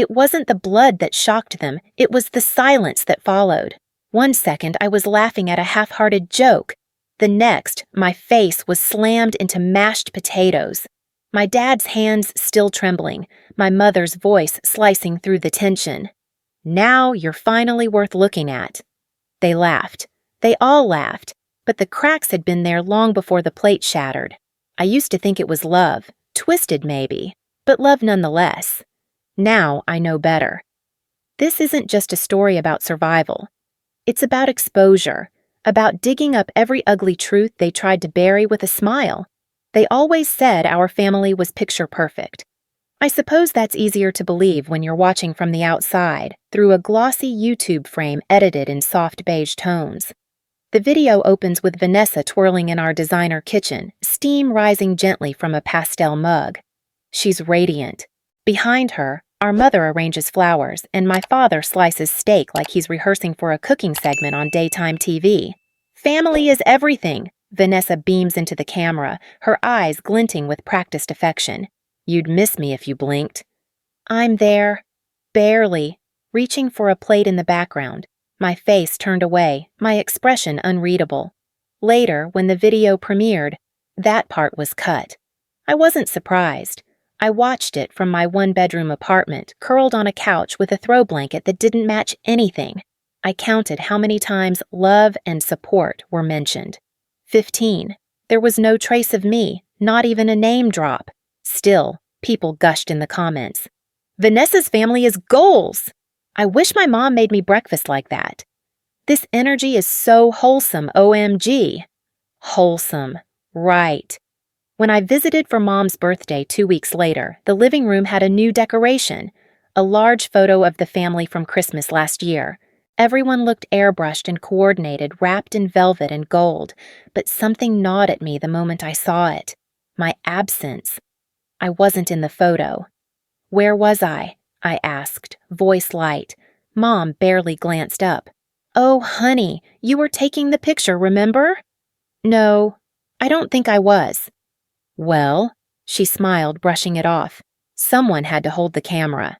It wasn't the blood that shocked them, it was the silence that followed. One second, I was laughing at a half-hearted joke. The next, my face was slammed into mashed potatoes. My dad's hands still trembling, my mother's voice slicing through the tension. "Now you're finally worth looking at." They laughed. They all laughed, but the cracks had been there long before the plate shattered. I used to think it was love, twisted maybe, but love nonetheless. Now I know better. This isn't just a story about survival. It's about exposure, about digging up every ugly truth they tried to bury with a smile. They always said our family was picture perfect. I suppose that's easier to believe when you're watching from the outside, through a glossy YouTube frame edited in soft beige tones. The video opens with Vanessa twirling in our designer kitchen, steam rising gently from a pastel mug. She's radiant. Behind her, our mother arranges flowers, and my father slices steak like he's rehearsing for a cooking segment on daytime TV. "Family is everything," Vanessa beams into the camera, her eyes glinting with practiced affection. "You'd miss me if you blinked." I'm there, barely, reaching for a plate in the background, my face turned away, my expression unreadable. Later, when the video premiered, that part was cut. I wasn't surprised. I watched it from my one-bedroom apartment, curled on a couch with a throw blanket that didn't match anything. I counted how many times love and support were mentioned. 15. There was no trace of me, not even a name drop. Still, people gushed in the comments. "Vanessa's family is goals! I wish my mom made me breakfast like that. This energy is so wholesome, OMG." Wholesome. Right. When I visited for Mom's birthday 2 weeks later, the living room had a new decoration, a large photo of the family from Christmas last year. Everyone looked airbrushed and coordinated, wrapped in velvet and gold, but something gnawed at me the moment I saw it. My absence. I wasn't in the photo. "Where was I?" I asked, voice light. Mom barely glanced up. "Oh, honey, you were taking the picture, remember?" "No, I don't think I was." "Well," she smiled, brushing it off. Someone had to hold the camera.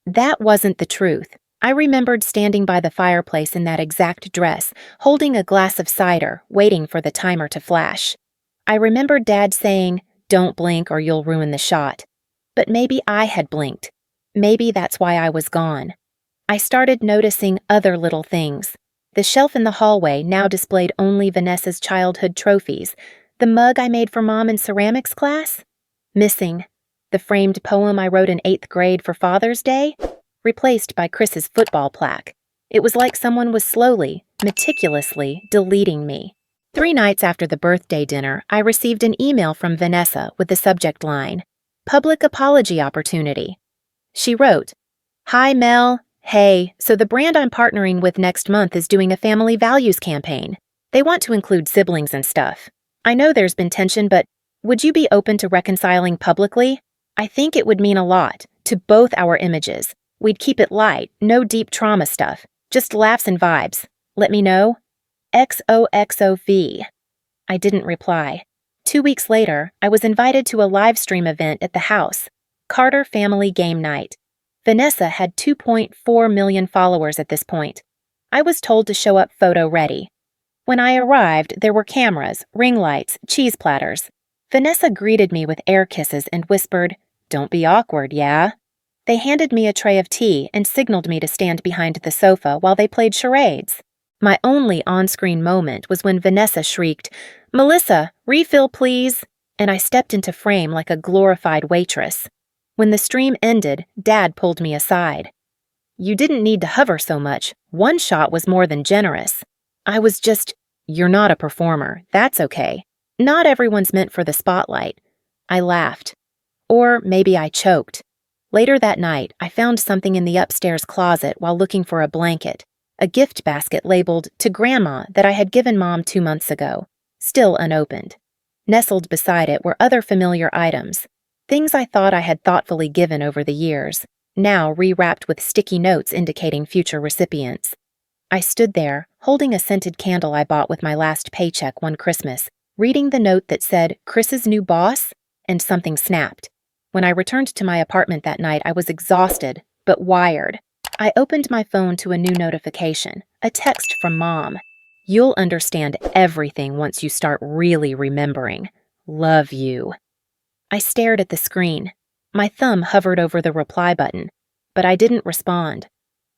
That wasn't the truth. I remembered standing by the fireplace in that exact dress, holding a glass of cider, waiting for the timer to flash. I remembered Dad saying, "Don't blink or you'll ruin the shot." But maybe I had blinked. Maybe that's why I was gone. I started noticing other little things. The shelf in the hallway now displayed only Vanessa's childhood trophies. The mug I made for Mom in ceramics class? Missing. The framed poem I wrote in 8th grade for Father's Day? Replaced by Chris's football plaque. It was like someone was slowly, meticulously deleting me. 3 nights after the birthday dinner, I received an email from Vanessa with the subject line, "Public Apology Opportunity." She wrote, "Hi Mel, hey, so the brand I'm partnering with next month is doing a family values campaign. They want to include siblings and stuff. I know there's been tension, but would you be open to reconciling publicly? I think it would mean a lot, to both our images. We'd keep it light, no deep trauma stuff, just laughs and vibes. Let me know. XOXOV. I didn't reply. 2 weeks later, I was invited to a live stream event at the house, Carter Family Game Night. Vanessa had 2.4 million followers at this point. I was told to show up photo ready. When I arrived, there were cameras, ring lights, cheese platters. Vanessa greeted me with air kisses and whispered, "Don't be awkward, yeah?" They handed me a tray of tea and signaled me to stand behind the sofa while they played charades. My only on-screen moment was when Vanessa shrieked, "Melissa, refill please," and I stepped into frame like a glorified waitress. When the stream ended, Dad pulled me aside. "You didn't need to hover so much. One shot was more than generous." I was just, "You're not a performer. That's okay. Not everyone's meant for the spotlight." I laughed. Or maybe I choked. Later that night, I found something in the upstairs closet while looking for a blanket, a gift basket labeled "To Grandma" that I had given Mom 2 months ago, still unopened. Nestled beside it were other familiar items, things I thought I had thoughtfully given over the years, now rewrapped with sticky notes indicating future recipients. I stood there, holding a scented candle I bought with my last paycheck one Christmas, reading the note that said, "Chris's new boss," and something snapped. When I returned to my apartment that night, I was exhausted, but wired. I opened my phone to a new notification, a text from Mom. "You'll understand everything once you start really remembering. Love you." I stared at the screen. My thumb hovered over the reply button, but I didn't respond.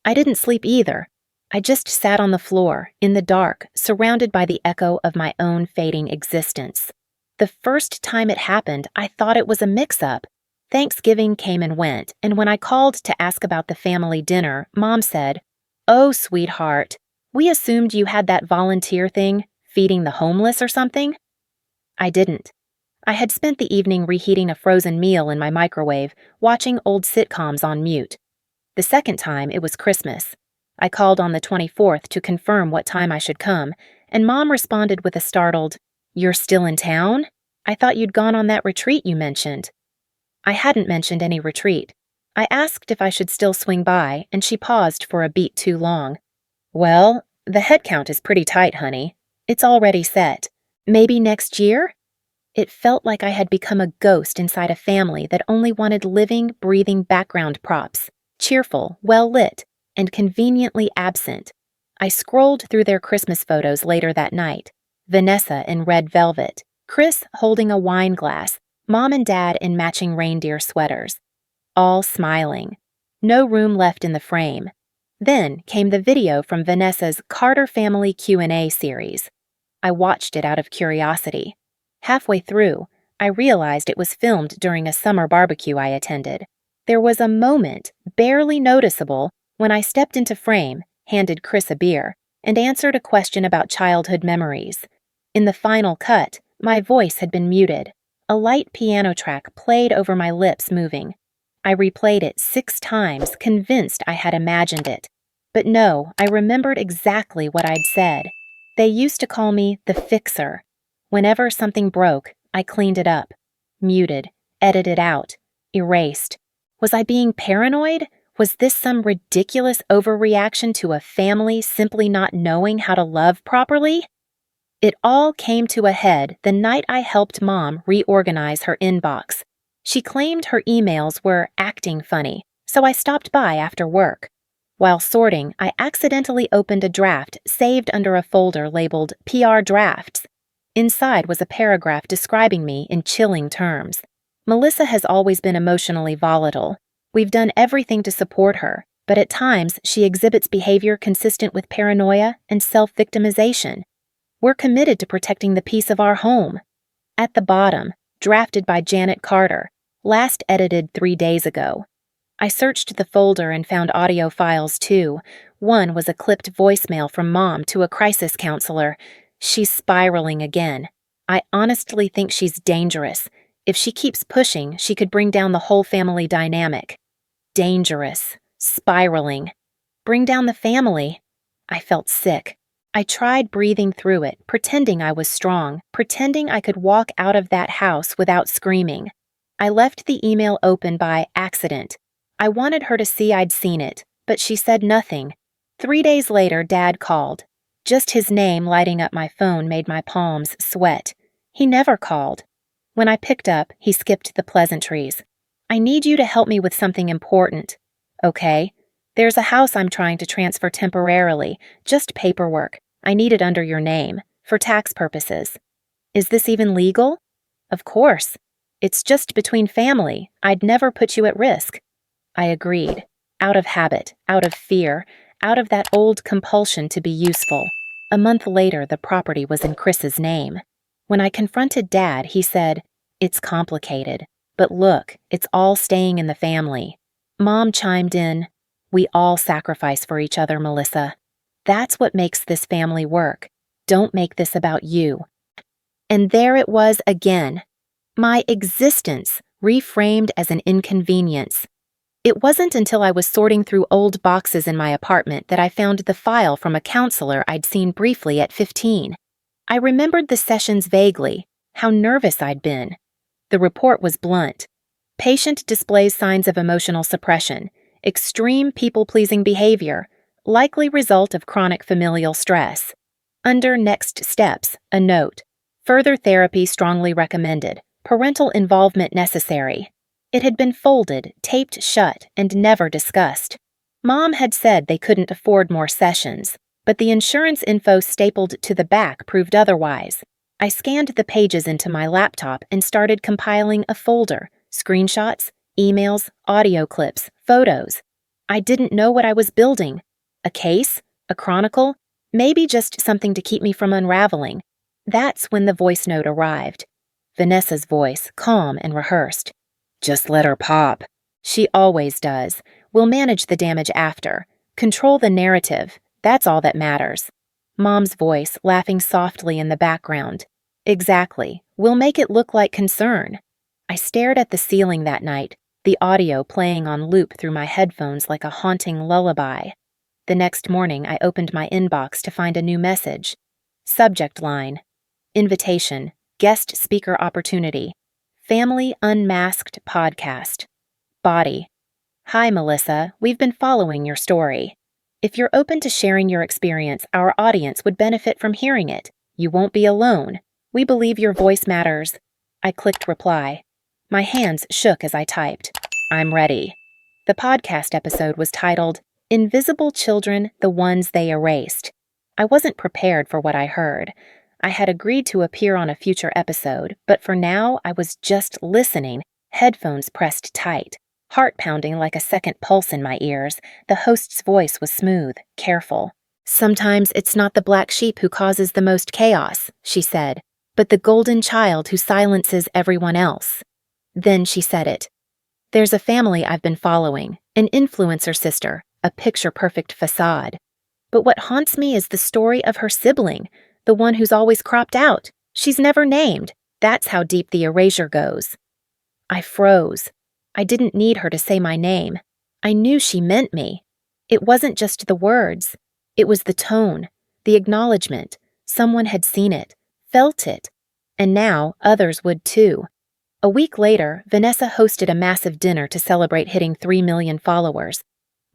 I didn't sleep either. I just sat on the floor, in the dark, surrounded by the echo of my own fading existence. The first time it happened, I thought it was a mix-up. Thanksgiving came and went, and when I called to ask about the family dinner, Mom said, "Oh, sweetheart, we assumed you had that volunteer thing, feeding the homeless or something?" I didn't. I had spent the evening reheating a frozen meal in my microwave, watching old sitcoms on mute. The second time, it was Christmas. I called on the 24th to confirm what time I should come, and Mom responded with a startled, "You're still in town? I thought you'd gone on that retreat you mentioned." I hadn't mentioned any retreat. I asked if I should still swing by, and she paused for a beat too long. "Well, the head count is pretty tight, honey. It's already set. Maybe next year?" It felt like I had become a ghost inside a family that only wanted living, breathing background props, cheerful, well-lit, and conveniently absent. I scrolled through their Christmas photos later that night. Vanessa in red velvet, Chris holding a wine glass, Mom and Dad in matching reindeer sweaters. All smiling. No room left in the frame. Then came the video from Vanessa's Carter Family Q&A series. I watched it out of curiosity. Halfway through, I realized it was filmed during a summer barbecue I attended. There was a moment, barely noticeable, when I stepped into frame, handed Chris a beer, and answered a question about childhood memories. In the final cut, my voice had been muted. A light piano track played over my lips moving. I replayed it 6 times, convinced I had imagined it. But no, I remembered exactly what I'd said. They used to call me the fixer. Whenever something broke, I cleaned it up. Muted, edited out, erased. Was I being paranoid? Was this some ridiculous overreaction to a family simply not knowing how to love properly? It all came to a head the night I helped Mom reorganize her inbox. She claimed her emails were acting funny, so I stopped by after work. While sorting, I accidentally opened a draft saved under a folder labeled PR Drafts. Inside was a paragraph describing me in chilling terms. Melissa has always been emotionally volatile. We've done everything to support her, but at times she exhibits behavior consistent with paranoia and self-victimization. We're committed to protecting the peace of our home. At the bottom, drafted by Janet Carter, last edited 3 days ago. I searched the folder and found audio files too. One was a clipped voicemail from Mom to a crisis counselor. She's spiraling again. I honestly think she's dangerous. If she keeps pushing, she could bring down the whole family dynamic. Dangerous. Spiraling. Bring down the family. I felt sick. I tried breathing through it, pretending I was strong, pretending I could walk out of that house without screaming. I left the email open by accident. I wanted her to see I'd seen it, but she said nothing. 3 days later, Dad called. Just his name lighting up my phone made my palms sweat. He never called. When I picked up, he skipped the pleasantries. "I need you to help me with something important." "Okay. There's a house I'm trying to transfer temporarily, just paperwork. I need it under your name, for tax purposes." "Is this even legal?" "Of course. It's just between family. I'd never put you at risk." I agreed, out of habit, out of fear, out of that old compulsion to be useful. A month later, the property was in Chris's name. When I confronted Dad, he said, "It's complicated, but look, it's all staying in the family." Mom chimed in, "We all sacrifice for each other, Melissa. That's what makes this family work. Don't make this about you." And there it was again. My existence reframed as an inconvenience. It wasn't until I was sorting through old boxes in my apartment that I found the file from a counselor I'd seen briefly at 15. I remembered the sessions vaguely, how nervous I'd been. The report was blunt. Patient displays signs of emotional suppression, extreme people-pleasing behavior, likely result of chronic familial stress. Under next steps, a note. Further therapy strongly recommended. Parental involvement necessary. It had been folded, taped shut, and never discussed. Mom had said they couldn't afford more sessions, but the insurance info stapled to the back proved otherwise. I scanned the pages into my laptop and started compiling a folder: screenshots, emails, audio clips, photos. I didn't know what I was building. A case? A chronicle? Maybe just something to keep me from unraveling. That's when the voice note arrived. Vanessa's voice, calm and rehearsed. "Just let her pop." She always does. We'll manage the damage after. Control the narrative. That's all that matters. Mom's voice, laughing softly in the background. Exactly. We'll make it look like concern. I stared at the ceiling that night, the audio playing on loop through my headphones like a haunting lullaby. The next morning, I opened my inbox to find a new message. Subject line: Invitation, guest speaker opportunity, Family Unmasked podcast. Body: Hi, Melissa, we've been following your story. If you're open to sharing your experience, our audience would benefit from hearing it. You won't be alone. We believe your voice matters. I clicked reply. My hands shook as I typed. I'm ready. The podcast episode was titled Invisible Children, the Ones They Erased. I wasn't prepared for what I heard. I had agreed to appear on a future episode, but for now I was just listening, headphones pressed tight. Heart pounding like a second pulse in my ears. The host's voice was smooth, careful. Sometimes it's not the black sheep who causes the most chaos, she said, but the golden child who silences everyone else. Then she said it. There's a family I've been following, an influencer sister, a picture-perfect facade. But what haunts me is the story of her sibling, the one who's always cropped out. She's never named. That's how deep the erasure goes. I froze. I didn't need her to say my name. I knew she meant me. It wasn't just the words. It was the tone, the acknowledgement. Someone had seen it, felt it. And now others would too. A week later, Vanessa hosted a massive dinner to celebrate hitting 3 million followers.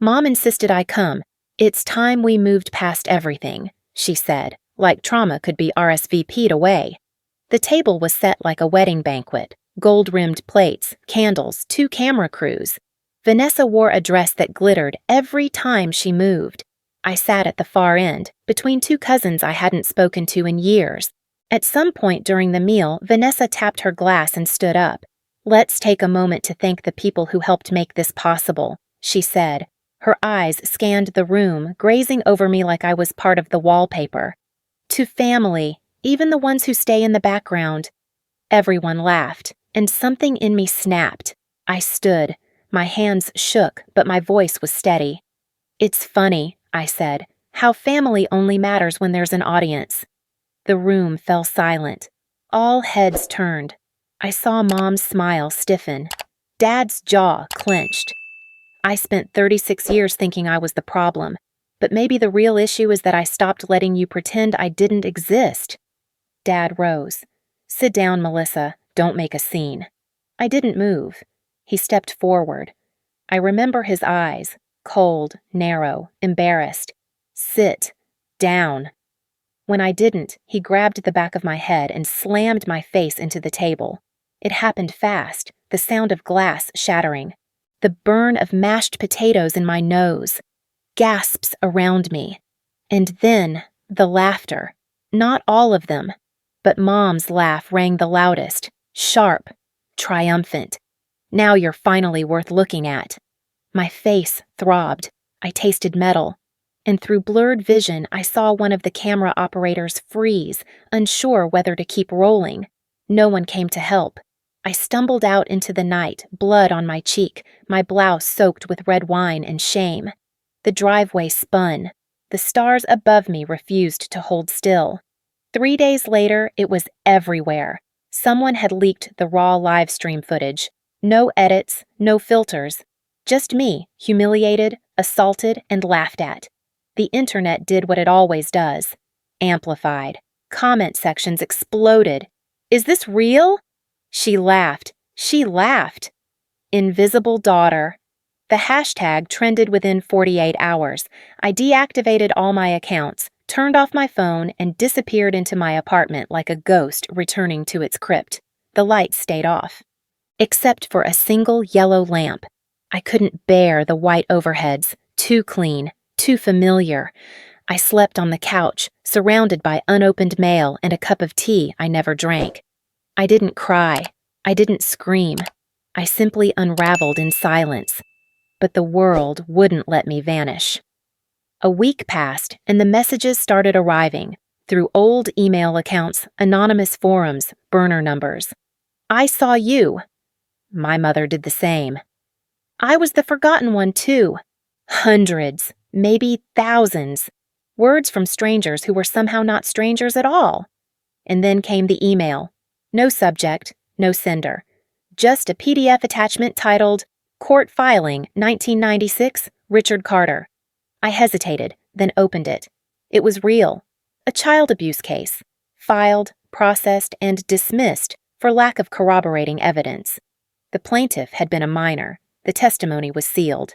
Mom insisted I come. It's time we moved past everything, she said, like trauma could be RSVP'd away. The table was set like a wedding banquet. Gold-rimmed plates, candles, 2 camera crews. Vanessa wore a dress that glittered every time she moved. I sat at the far end, between 2 cousins I hadn't spoken to in years. At some point during the meal, Vanessa tapped her glass and stood up. "Let's take a moment to thank the people who helped make this possible," she said. Her eyes scanned the room, grazing over me like I was part of the wallpaper. "To family, even the ones who stay in the background." Everyone laughed. And something in me snapped. I stood. My hands shook, but my voice was steady. "It's funny," I said, "how family only matters when there's an audience." The room fell silent. All heads turned. I saw Mom's smile stiffen. Dad's jaw clenched. I spent 36 years thinking I was the problem, but maybe the real issue is that I stopped letting you pretend I didn't exist. Dad rose. "Sit down, Melissa. Don't make a scene." I didn't move. He stepped forward. I remember his eyes, cold, narrow, embarrassed. "Sit down." When I didn't, he grabbed the back of my head and slammed my face into the table. It happened fast, the sound of glass shattering. The burn of mashed potatoes in my nose. Gasps around me. And then, the laughter. Not all of them, but Mom's laugh rang the loudest. Sharp, triumphant. "Now you're finally worth looking at." My face throbbed. I tasted metal. And through blurred vision, I saw one of the camera operators freeze, unsure whether to keep rolling. No one came to help. I stumbled out into the night, blood on my cheek, my blouse soaked with red wine and shame. The driveway spun. The stars above me refused to hold still. 3 days later, it was everywhere. Someone had leaked the raw live stream footage. No edits, no filters. Just me, humiliated, assaulted, and laughed at. The internet did what it always does. Amplified. Comment sections exploded. "Is this real?" She laughed. She laughed. Invisible daughter. The hashtag trended within 48 hours. I deactivated all my accounts, turned off my phone, and disappeared into my apartment like a ghost returning to its crypt. The lights stayed off. except for a single yellow lamp. I couldn't bear the white overheads, too clean, too familiar. I slept on the couch, surrounded by unopened mail and a cup of tea I never drank. I didn't cry. I didn't scream. I simply unraveled in silence. But the world wouldn't let me vanish. A week passed, and the messages started arriving through old email accounts, anonymous forums, burner numbers. I saw you. My mother did the same. I was the forgotten one, too. Hundreds, maybe thousands. Words from strangers who were somehow not strangers at all. And then came the email. No subject, no sender. Just a PDF attachment titled, Court Filing, 1996, Richard Carter. I hesitated, then opened it. It was real. A child abuse case. Filed, processed, and dismissed for lack of corroborating evidence. The plaintiff had been a minor. The testimony was sealed.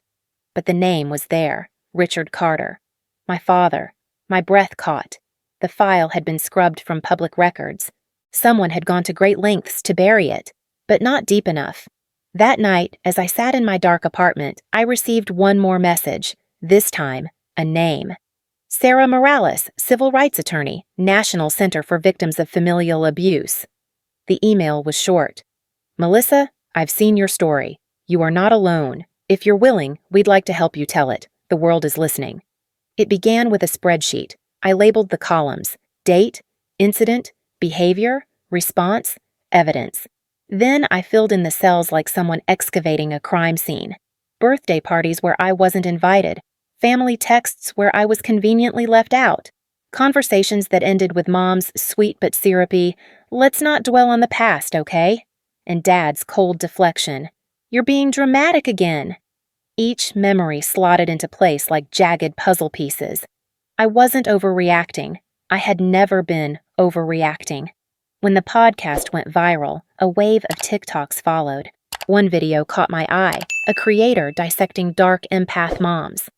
But the name was there, Richard Carter. My father. My breath caught. The file had been scrubbed from public records. Someone had gone to great lengths to bury it, but not deep enough. That night, as I sat in my dark apartment, I received one more message, this time, a name. Sarah Morales, civil rights attorney, National Center for Victims of Familial Abuse. The email was short. Melissa, I've seen your story. You are not alone. If you're willing, we'd like to help you tell it. The world is listening. It began with a spreadsheet. I labeled the columns: date, incident, behavior, response, evidence. Then I filled in the cells like someone excavating a crime scene. Birthday parties where I wasn't invited. Family texts where I was conveniently left out. Conversations that ended with Mom's sweet but syrupy, "Let's not dwell on the past, okay?" And Dad's cold deflection, "You're being dramatic again." Each memory slotted into place like jagged puzzle pieces. I wasn't overreacting. I had never been overreacting. When the podcast went viral, a wave of TikToks followed. One video caught my eye, a creator dissecting dark empath moms.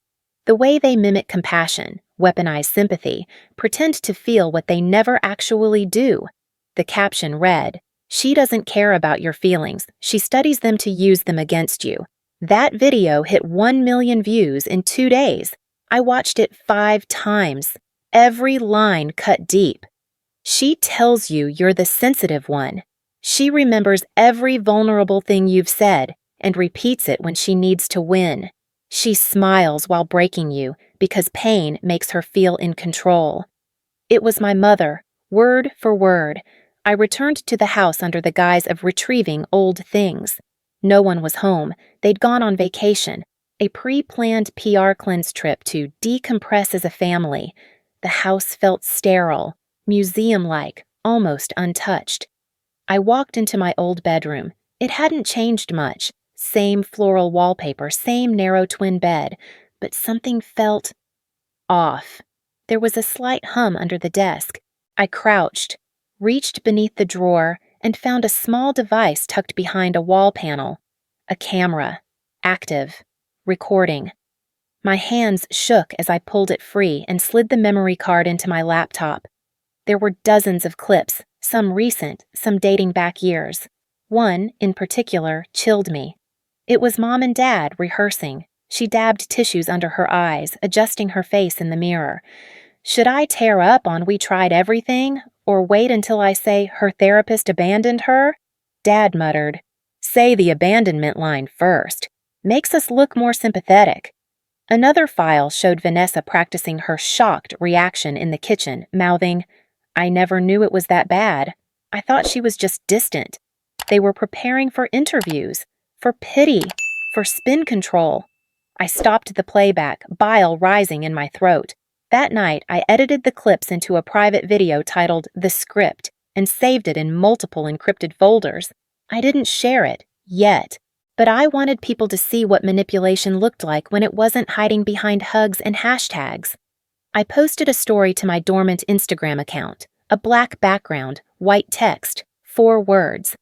The way they mimic compassion, weaponize sympathy, pretend to feel what they never actually do. The caption read, "She doesn't care about your feelings. She studies them to use them against you." That video hit 1 million views in 2 days. I watched it 5 times. Every line cut deep. She tells you you're the sensitive one. She remembers every vulnerable thing you've said and repeats it when she needs to win. She smiles while breaking you because pain makes her feel in control. It was my mother, word for word. I returned to the house under the guise of retrieving old things. No one was home. They'd gone on vacation, a pre-planned PR cleanse trip to decompress as a family. The house felt sterile, museum-like, almost untouched. I walked into my old bedroom. It hadn't changed much. Same floral wallpaper, same narrow twin bed, but something felt off. There was a slight hum under the desk. I crouched, reached beneath the drawer, and found a small device tucked behind a wall panel. A camera. Active. Recording. My hands shook as I pulled it free and slid the memory card into my laptop. There were dozens of clips, some recent, some dating back years. One, in particular, chilled me. It was Mom and Dad rehearsing. She dabbed tissues under her eyes, adjusting her face in the mirror. Should I tear up on "We tried everything," or wait until I say her therapist abandoned her? Dad muttered, "Say the abandonment line first. Makes us look more sympathetic." Another file showed Vanessa practicing her shocked reaction in the kitchen, mouthing, "I never knew it was that bad. I thought she was just distant." They were preparing for interviews, for pity, for spin control. I stopped the playback, bile rising in my throat. That night, I edited the clips into a private video titled The Script and saved it in multiple encrypted folders. I didn't share it, yet, but I wanted people to see what manipulation looked like when it wasn't hiding behind hugs and hashtags. I posted a story to my dormant Instagram account, a black background, white text, 4 words.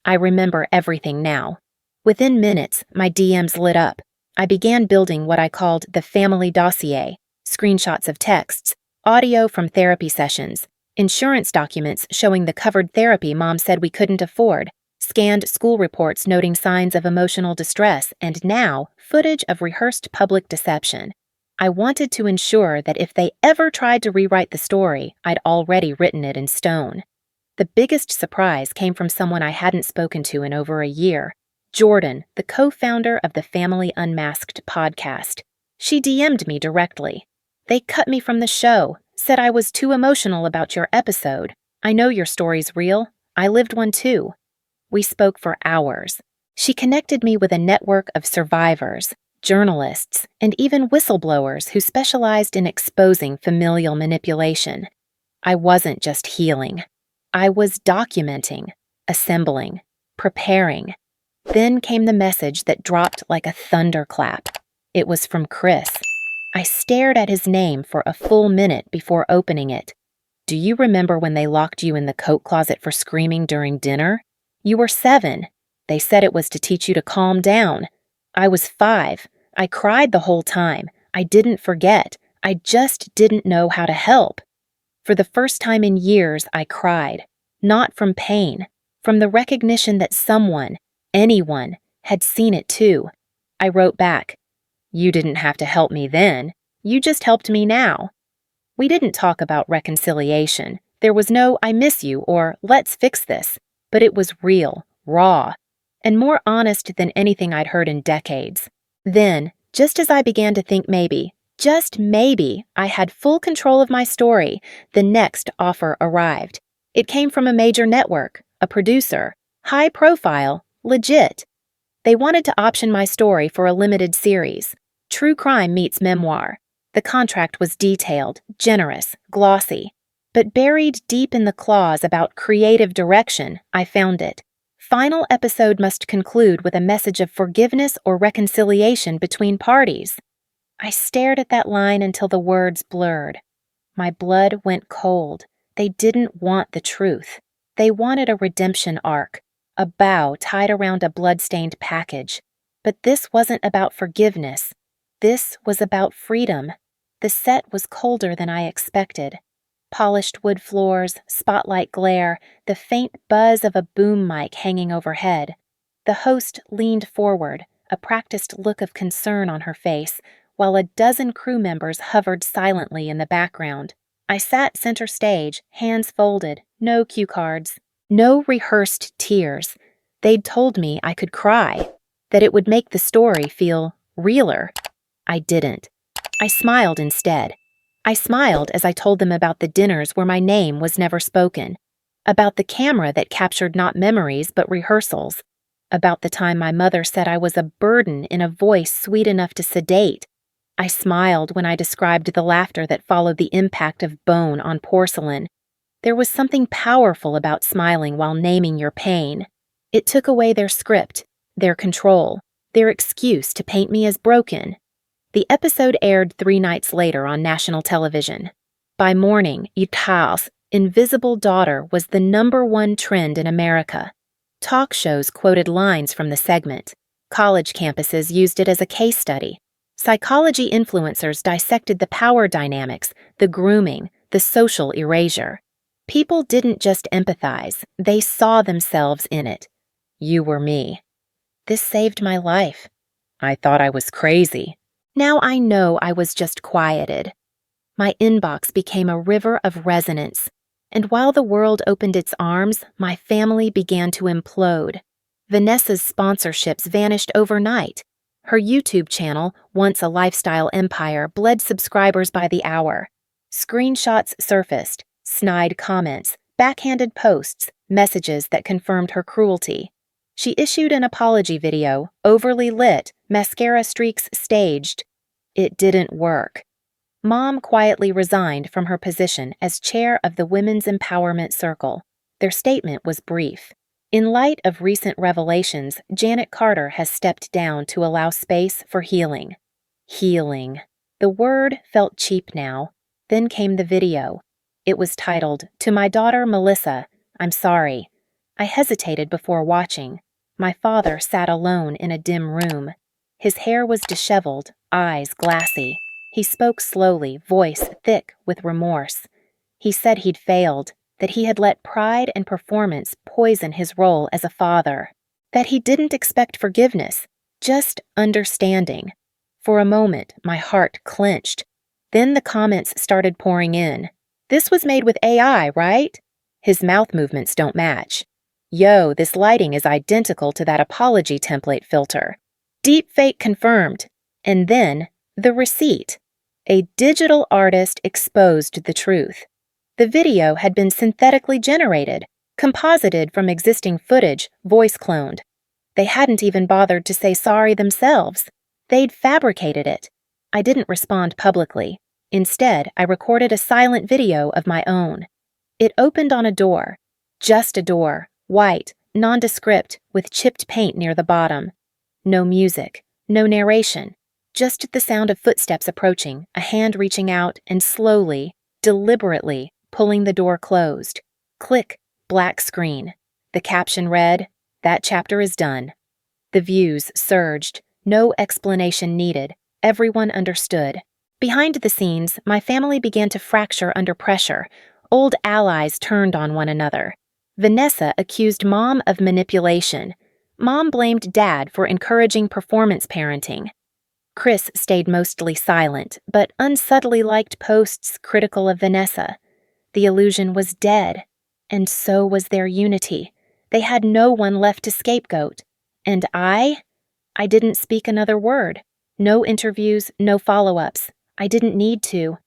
I remember everything now. Within minutes, my DMs lit up. I began building what I called the family dossier. Screenshots of texts, audio from therapy sessions, insurance documents showing the covered therapy Mom said we couldn't afford, scanned school reports noting signs of emotional distress, and now footage of rehearsed public deception. I wanted to ensure that if they ever tried to rewrite the story, I'd already written it in stone. The biggest surprise came from someone I hadn't spoken to in over a year, Jordan, the co-founder of the Family Unmasked podcast. She DM'd me directly. "They cut me from the show, said I was too emotional about your episode. I know your story's real. I lived one too." We spoke for hours. She connected me with a network of survivors, journalists, and even whistleblowers who specialized in exposing familial manipulation. I wasn't just healing. I was documenting, assembling, preparing. Then came the message that dropped like a thunderclap. It was from Chris. I stared at his name for a full minute before opening it. "Do you remember when they locked you in the coat closet for screaming during dinner? You were 7. They said it was to teach you to calm down. I was 5. I cried the whole time. I didn't forget. I just didn't know how to help." For the first time in years, I cried. Not from pain, from the recognition that someone, anyone, had seen it too. I wrote back, "You didn't have to help me then. You just helped me now." We didn't talk about reconciliation. There was no "I miss you" or "let's fix this." But it was real, raw, and more honest than anything I'd heard in decades. Then, just as I began to think maybe, just maybe, I had full control of my story, the next offer arrived. It came from a major network, a producer, high profile, legit. They wanted to option my story for a limited series. True crime meets memoir. The contract was detailed, generous, glossy. But buried deep in the clause about creative direction, I found it. Final episode must conclude with a message of forgiveness or reconciliation between parties. I stared at that line until the words blurred. My blood went cold. They didn't want the truth. They wanted a redemption arc, a bow tied around a blood-stained package. But this wasn't about forgiveness. This was about freedom. The set was colder than I expected. Polished wood floors, spotlight glare, the faint buzz of a boom mic hanging overhead. The host leaned forward, a practiced look of concern on her face, while a dozen crew members hovered silently in the background. I sat center stage, hands folded, no cue cards, no rehearsed tears. They'd told me I could cry, that it would make the story feel realer. I didn't. I smiled instead. I smiled as I told them about the dinners where my name was never spoken, about the camera that captured not memories but rehearsals, about the time my mother said I was a burden in a voice sweet enough to sedate. I smiled when I described the laughter that followed the impact of bone on porcelain. There was something powerful about smiling while naming your pain. It took away their script, their control, their excuse to paint me as broken. The episode aired 3 nights later on national television. By morning, Ital's invisible daughter was the #1 trend in America. Talk shows quoted lines from the segment. College campuses used it as a case study. Psychology influencers dissected the power dynamics, the grooming, the social erasure. People didn't just empathize, they saw themselves in it. You were me. This saved my life. I thought I was crazy. Now I know I was just quieted. My inbox became a river of resonance, and while the world opened its arms, my family began to implode. Vanessa's sponsorships vanished overnight. Her YouTube channel, once a lifestyle empire, bled subscribers by the hour. Screenshots surfaced, snide comments, backhanded posts, messages that confirmed her cruelty. She issued an apology video, overly lit, mascara streaks staged. It didn't work. Mom quietly resigned from her position as chair of the Women's Empowerment Circle. Their statement was brief. In light of recent revelations, Janet Carter has stepped down to allow space for healing. Healing. The word felt cheap now. Then came the video. It was titled, "To My Daughter Melissa, I'm Sorry." I hesitated before watching. My father sat alone in a dim room. His hair was disheveled, eyes glassy. He spoke slowly, voice thick with remorse. He said he'd failed, that he had let pride and performance poison his role as a father, that he didn't expect forgiveness, just understanding. For a moment, my heart clenched. Then the comments started pouring in. This was made with AI, right? His mouth movements don't match. Yo, this lighting is identical to that apology template filter. Deepfake confirmed. And then, the receipt. A digital artist exposed the truth. The video had been synthetically generated, composited from existing footage, voice cloned. They hadn't even bothered to say sorry themselves. They'd fabricated it. I didn't respond publicly. Instead, I recorded a silent video of my own. It opened on a door. Just a door, white, nondescript, with chipped paint near the bottom. No music, no narration, just the sound of footsteps approaching, a hand reaching out and slowly, deliberately, pulling the door closed. Click, black screen. The caption read, "That chapter is done." The views surged. No explanation needed. Everyone understood. Behind the scenes, my family began to fracture under pressure. Old allies turned on one another. Vanessa accused Mom of manipulation. Mom blamed Dad for encouraging performance parenting. Chris stayed mostly silent, but unsubtly liked posts critical of Vanessa. The illusion was dead, and so was their unity. They had no one left to scapegoat. And I didn't speak another word. No interviews, no follow-ups. I didn't need to.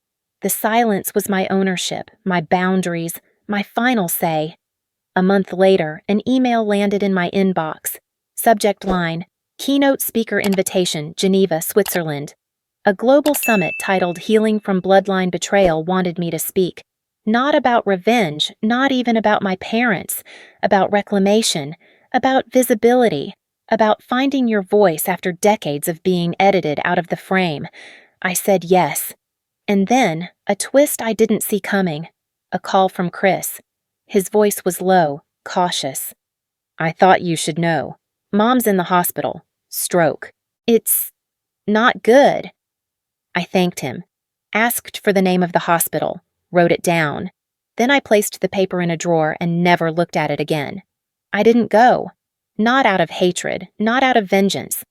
The silence was my ownership, my boundaries, my final say. A month later, an email landed in my inbox. Subject line, Keynote Speaker Invitation, Geneva, Switzerland. A global summit titled Healing from Bloodline Betrayal wanted me to speak. Not about revenge, not even about my parents, about reclamation, about visibility, about finding your voice after decades of being edited out of the frame. I said yes. And then, a twist I didn't see coming. A call from Chris. His voice was low, cautious. "I thought you should know. Mom's in the hospital. Stroke. It's not good." I thanked him, asked for the name of the hospital, wrote it down. Then I placed the paper in a drawer and never looked at it again. I didn't go. Not out of hatred, not out of vengeance,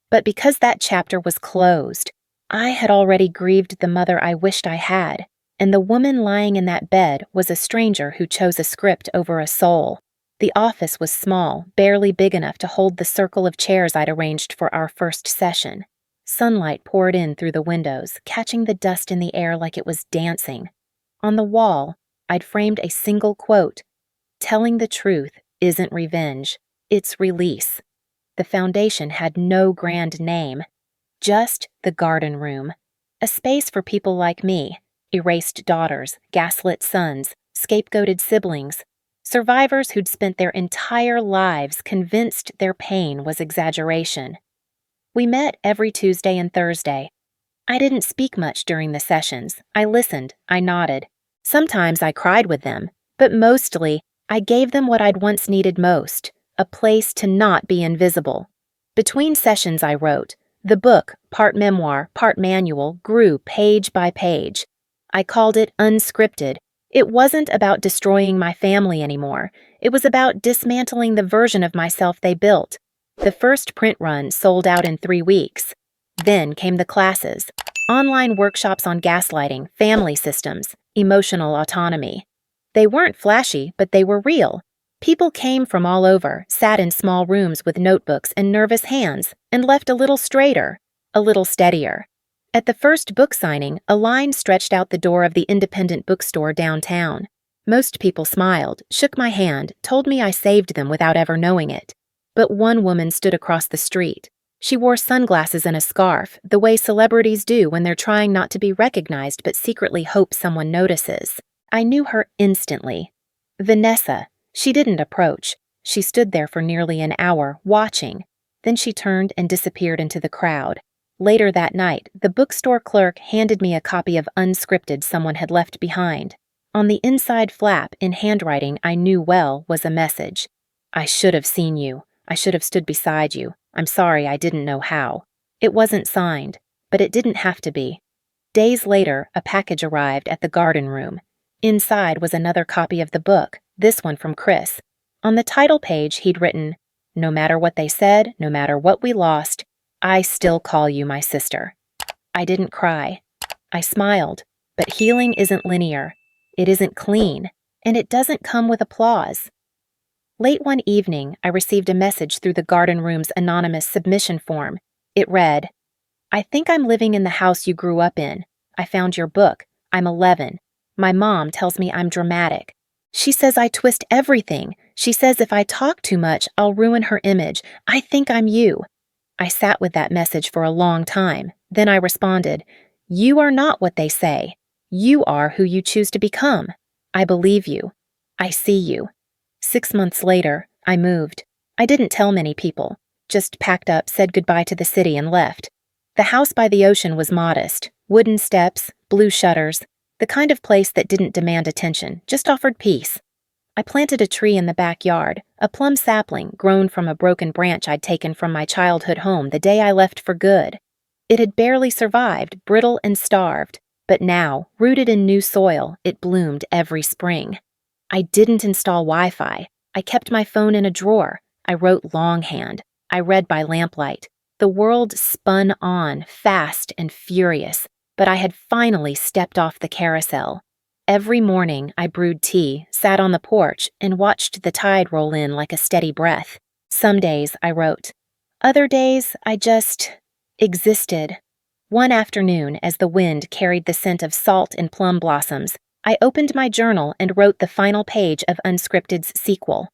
but because that chapter was closed. I had already grieved the mother I wished I had, and the woman lying in that bed was a stranger who chose a script over a soul. The office was small, barely big enough to hold the circle of chairs I'd arranged for our first session. Sunlight poured in through the windows, catching the dust in the air like it was dancing. On the wall, I'd framed a single quote, "Telling the truth isn't revenge, it's release." The foundation had no grand name, just the garden room, a space for people like me, erased daughters, gaslit sons, scapegoated siblings, survivors who'd spent their entire lives convinced their pain was exaggeration. We met every Tuesday and Thursday. I didn't speak much during the sessions. I listened, I nodded. Sometimes I cried with them, but mostly I gave them what I'd once needed most, a place to not be invisible. Between sessions I wrote. The book, part memoir, part manual, grew page by page. I called it unscripted. It wasn't about destroying my family anymore. It was about dismantling the version of myself they built. The first print run sold out in 3 weeks. Then came the classes, online workshops on gaslighting, family systems, emotional autonomy. They weren't flashy, but they were real. People came from all over, sat in small rooms with notebooks and nervous hands, and left a little straighter, a little steadier. At the first book signing, a line stretched out the door of the independent bookstore downtown. Most people smiled, shook my hand, told me I saved them without ever knowing it. But one woman stood across the street. She wore sunglasses and a scarf, the way celebrities do when they're trying not to be recognized but secretly hope someone notices. I knew her instantly. Vanessa. She didn't approach. She stood there for nearly an hour, watching. Then she turned and disappeared into the crowd. Later that night, the bookstore clerk handed me a copy of Unscripted someone had left behind. On the inside flap, in handwriting I knew well, was a message. "I should have seen you. I should have stood beside you. I'm sorry I didn't know how." It wasn't signed, but it didn't have to be. Days later, a package arrived at the garden room. Inside was another copy of the book, this one from Chris. On the title page, he'd written, "No matter what they said, no matter what we lost, I still call you my sister." I didn't cry. I smiled, but healing isn't linear. It isn't clean, and it doesn't come with applause. Late one evening, I received a message through the garden room's anonymous submission form. It read, "I think I'm living in the house you grew up in. I found your book. I'm 11. My mom tells me I'm dramatic. She says I twist everything. She says if I talk too much, I'll ruin her image. I think I'm you." I sat with that message for a long time. Then I responded, "You are not what they say. You are who you choose to become. I believe you. I see you." 6 months later, I moved. I didn't tell many people, just packed up, said goodbye to the city, and left. The house by the ocean was modest, wooden steps, blue shutters, the kind of place that didn't demand attention, just offered peace. I planted a tree in the backyard, a plum sapling grown from a broken branch I'd taken from my childhood home the day I left for good. It had barely survived, brittle and starved, but now, rooted in new soil, it bloomed every spring. I didn't install Wi-Fi. I kept my phone in a drawer. I wrote longhand. I read by lamplight. The world spun on, fast and furious, but I had finally stepped off the carousel. Every morning, I brewed tea, sat on the porch, and watched the tide roll in like a steady breath. Some days, I wrote. Other days, I just existed. One afternoon, as the wind carried the scent of salt and plum blossoms, I opened my journal and wrote the final page of Unscripted's sequel.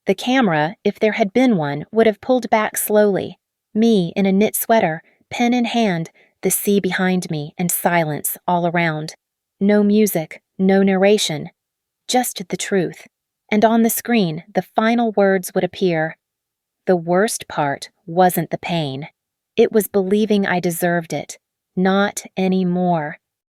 The camera, if there had been one, would have pulled back slowly. Me in a knit sweater, pen in hand, the sea behind me, and silence all around. No music, no narration, just the truth. And on the screen, the final words would appear. The worst part wasn't the pain. It was believing I deserved it. Not anymore.